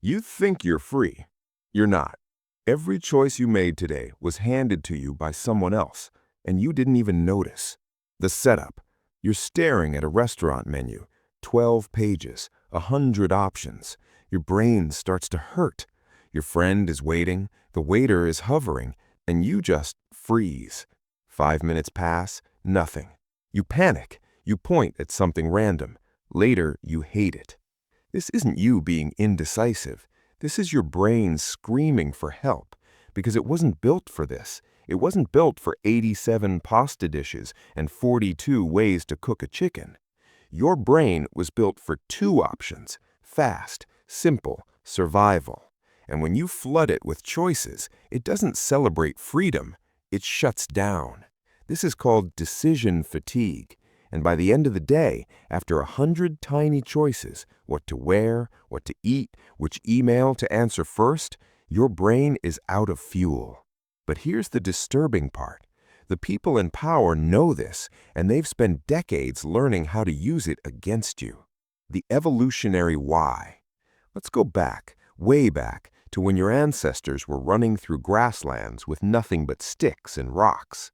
You think you're free. You're not. Every choice you made today was handed to you by someone else, and you didn't even notice. The setup. You're staring at a restaurant menu, 12 pages, 100 options. Your brain starts to hurt. Your friend is waiting, the waiter is hovering, and you just freeze. 5 minutes pass, nothing. You panic. You point at something random. Later, you hate it. This isn't you being indecisive. This is your brain screaming for help because it wasn't built for this. It wasn't built for 87 pasta dishes and 42 ways to cook a chicken. Your brain was built for two options: fast, simple, survival. And when you flood it with choices, it doesn't celebrate freedom. It shuts down. This is called decision fatigue. And by the end of the day, after 100 tiny choices, what to wear, what to eat, which email to answer first, your brain is out of fuel. But here's the disturbing part. The people in power know this, and they've spent decades learning how to use it against you. The evolutionary why. Let's go back, way back, to when your ancestors were running through grasslands with nothing but sticks and rocks.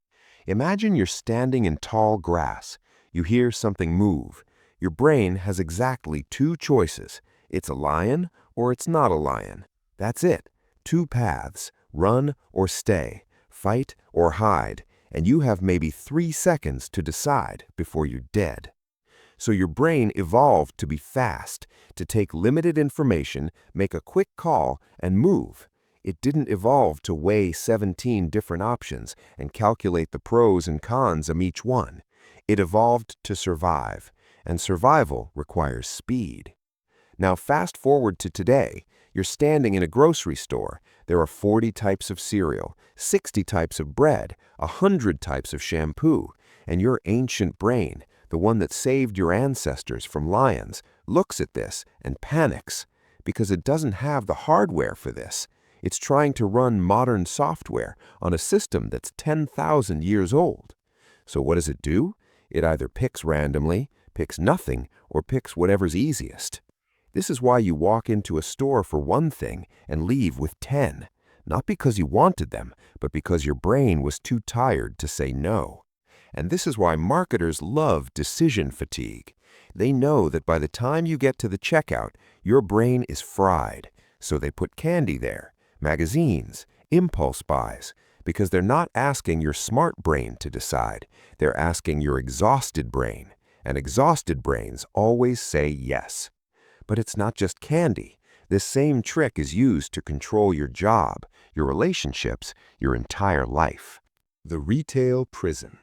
Imagine you're standing in tall grass. You hear something move. Your brain has exactly two choices. It's a lion or it's not a lion. That's it. Two paths, run or stay, fight or hide, and you have maybe 3 seconds to decide before you're dead. So your brain evolved to be fast, to take limited information, make a quick call, and move. It didn't evolve to weigh 17 different options and calculate the pros and cons of each one. It evolved to survive, and survival requires speed. Now fast forward to today. You're standing in a grocery store. There are 40 types of cereal, 60 types of bread, 100 types of shampoo, and your ancient brain, the one that saved your ancestors from lions, looks at this and panics because it doesn't have the hardware for this. It's trying to run modern software on a system that's 10,000 years old. So what does it do? It either picks randomly, picks nothing, or picks whatever's easiest. This is why you walk into a store for one thing and leave with 10. Not because you wanted them, but because your brain was too tired to say no. And this is why marketers love decision fatigue. They know that by the time you get to the checkout, your brain is fried. So they put candy there, magazines, impulse buys, because they're not asking your smart brain to decide. They're asking your exhausted brain. And exhausted brains always say yes. But it's not just candy. This same trick is used to control your job, your relationships, your entire life. The retail prison.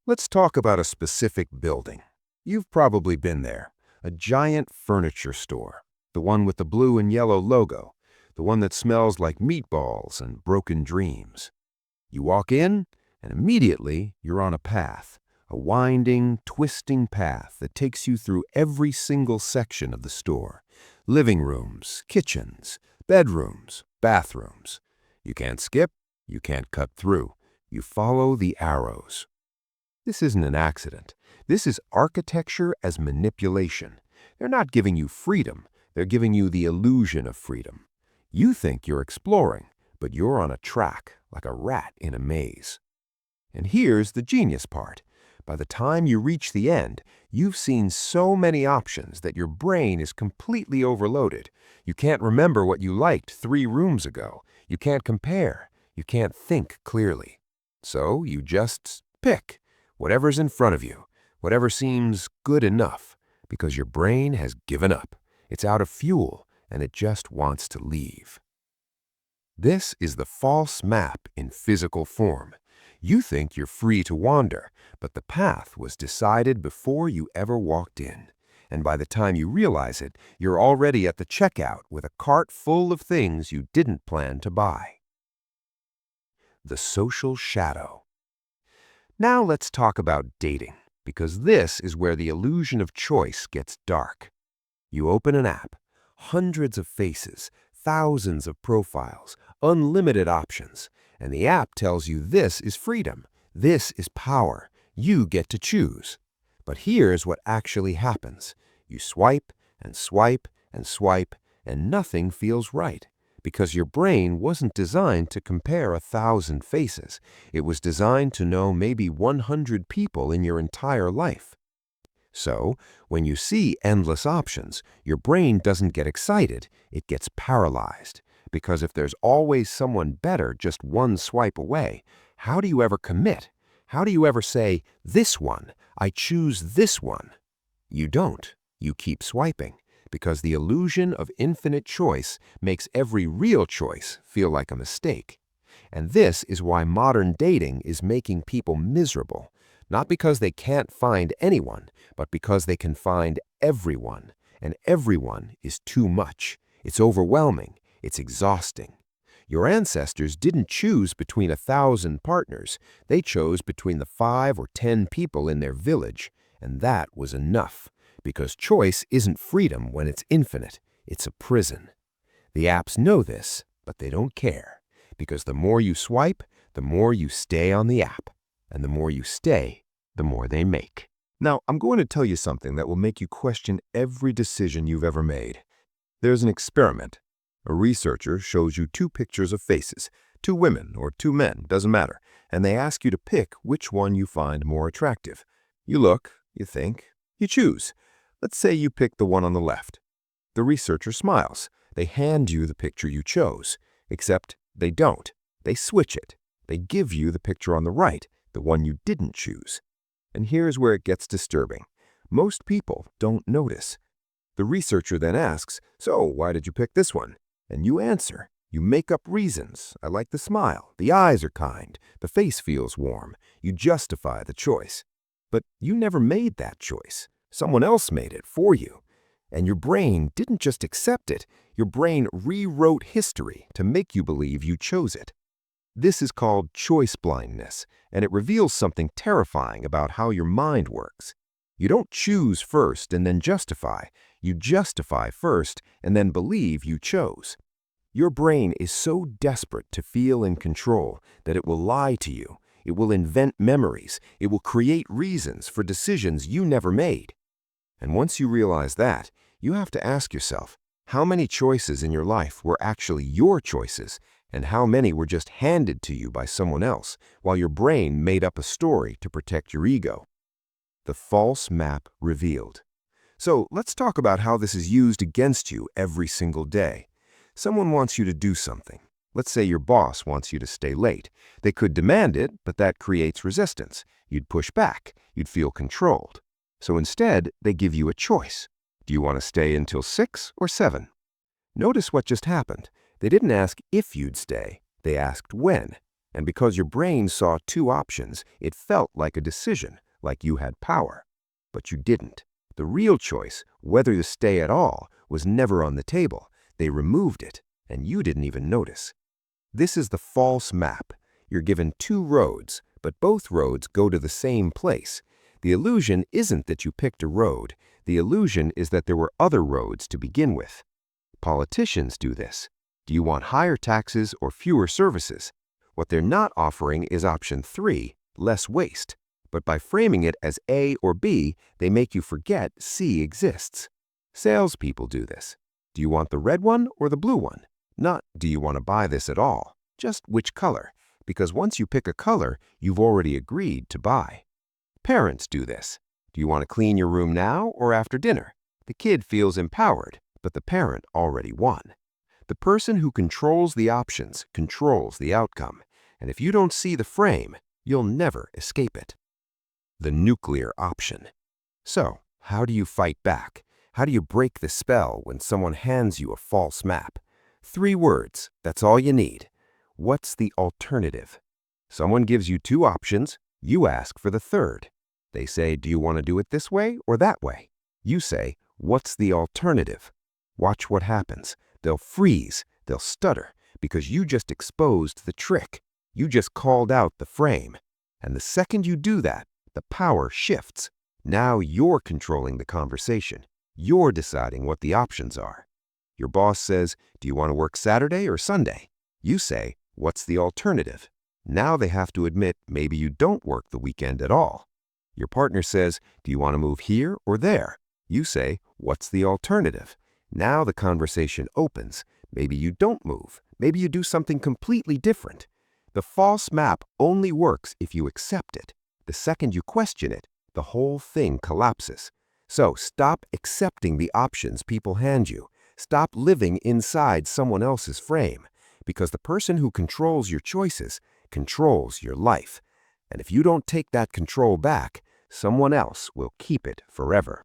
Let's talk about a specific building. You've probably been there. A giant furniture store. The one with the blue and yellow logo. The one that smells like meatballs and broken dreams. You walk in, and immediately you're on a path. A winding, twisting path that takes you through every single section of the store. Living rooms, kitchens, bedrooms, bathrooms. You can't skip, you can't cut through. You follow the arrows. This isn't an accident. This is architecture as manipulation. They're not giving you freedom. They're giving you the illusion of freedom. You think you're exploring, but you're on a track, like a rat in a maze. And here's the genius part. By the time you reach the end, you've seen so many options that your brain is completely overloaded. You can't remember what you liked 3 rooms ago. You can't compare. You can't think clearly. So you just pick whatever's in front of you, whatever seems good enough, because your brain has given up. It's out of fuel, and it just wants to leave. This is the false map in physical form. You think you're free to wander, but the path was decided before you ever walked in. And by the time you realize it, you're already at the checkout with a cart full of things you didn't plan to buy. The social shadow. Now let's talk about dating, because this is where the illusion of choice gets dark. You open an app, hundreds of faces, thousands of profiles, unlimited options, and the app tells you this is freedom, this is power, you get to choose. But here's what actually happens. You swipe and swipe and swipe, and nothing feels right, because your brain wasn't designed to compare 1,000 faces. It was designed to know maybe 100 people in your entire life. So, when you see endless options, your brain doesn't get excited, it gets paralyzed. Because if there's always someone better just one swipe away, how do you ever commit? How do you ever say, "This one, I choose this one"? You don't. You keep swiping, because the illusion of infinite choice makes every real choice feel like a mistake. And this is why modern dating is making people miserable. Not because they can't find anyone, but because they can find everyone. And everyone is too much. It's overwhelming. It's exhausting. Your ancestors didn't choose between 1,000 partners. They chose between the 5 or 10 people in their village. And that was enough. Because choice isn't freedom when it's infinite. It's a prison. The apps know this, but they don't care. Because the more you swipe, the more you stay on the app. And the more you stay, the more they make. Now, I'm going to tell you something that will make you question every decision you've ever made. There's an experiment. A researcher shows you 2 pictures of faces, 2 women or 2 men, doesn't matter, and they ask you to pick which one you find more attractive. You look, you think, you choose. Let's say you pick the one on the left. The researcher smiles. They hand you the picture you chose, except they don't. They switch it. They give you the picture on the right, the one you didn't choose. And here's where it gets disturbing. Most people don't notice. The researcher then asks, "So, why did you pick this one?" And you answer. You make up reasons. "I like the smile. The eyes are kind. The face feels warm." You justify the choice. But you never made that choice. Someone else made it for you. And your brain didn't just accept it. Your brain rewrote history to make you believe you chose it. This is called choice blindness, and it reveals something terrifying about how your mind works. You don't choose first and then justify. You justify first and then believe you chose. Your brain is so desperate to feel in control that it will lie to you. It will invent memories. It will create reasons for decisions you never made. And once you realize that, you have to ask yourself, how many choices in your life were actually your choices, and how many were just handed to you by someone else, while your brain made up a story to protect your ego? The false map revealed. So let's talk about how this is used against you every single day. Someone wants you to do something. Let's say your boss wants you to stay late. They could demand it, but that creates resistance. You'd push back. You'd feel controlled. So instead, they give you a choice. Do you want to stay until 6 or 7? Notice what just happened. They didn't ask if you'd stay. They asked when. And because your brain saw 2 options, it felt like a decision, like you had power. But you didn't. The real choice, whether to stay at all, was never on the table. They removed it, and you didn't even notice. This is the false map. You're given 2 roads, but both roads go to the same place. The illusion isn't that you picked a road. The illusion is that there were other roads to begin with. Politicians do this. Do you want higher taxes or fewer services? What they're not offering is option 3, less waste. But by framing it as A or B, they make you forget C exists. Salespeople do this. Do you want the red one or the blue one? Not, do you want to buy this at all? Just which color? Because once you pick a color, you've already agreed to buy. Parents do this. Do you want to clean your room now or after dinner? The kid feels empowered, but the parent already won. The person who controls the options controls the outcome. And if you don't see the frame, you'll never escape it. The nuclear option. So, how do you fight back? How do you break the spell when someone hands you a false map? 3 words, that's all you need. What's the alternative? Someone gives you 2 options, you ask for the third. They say, do you want to do it this way or that way? You say, what's the alternative? Watch what happens. They'll freeze, they'll stutter, because you just exposed the trick. You just called out the frame. And the second you do that, the power shifts. Now you're controlling the conversation. You're deciding what the options are. Your boss says, do you want to work Saturday or Sunday? You say, what's the alternative? Now they have to admit maybe you don't work the weekend at all. Your partner says, do you want to move here or there? You say, what's the alternative? Now the conversation opens. Maybe you don't move. Maybe you do something completely different. The false map only works if you accept it. The second you question it, the whole thing collapses. So stop accepting the options people hand you. Stop living inside someone else's frame, because the person who controls your choices controls your life. And if you don't take that control back, someone else will keep it forever.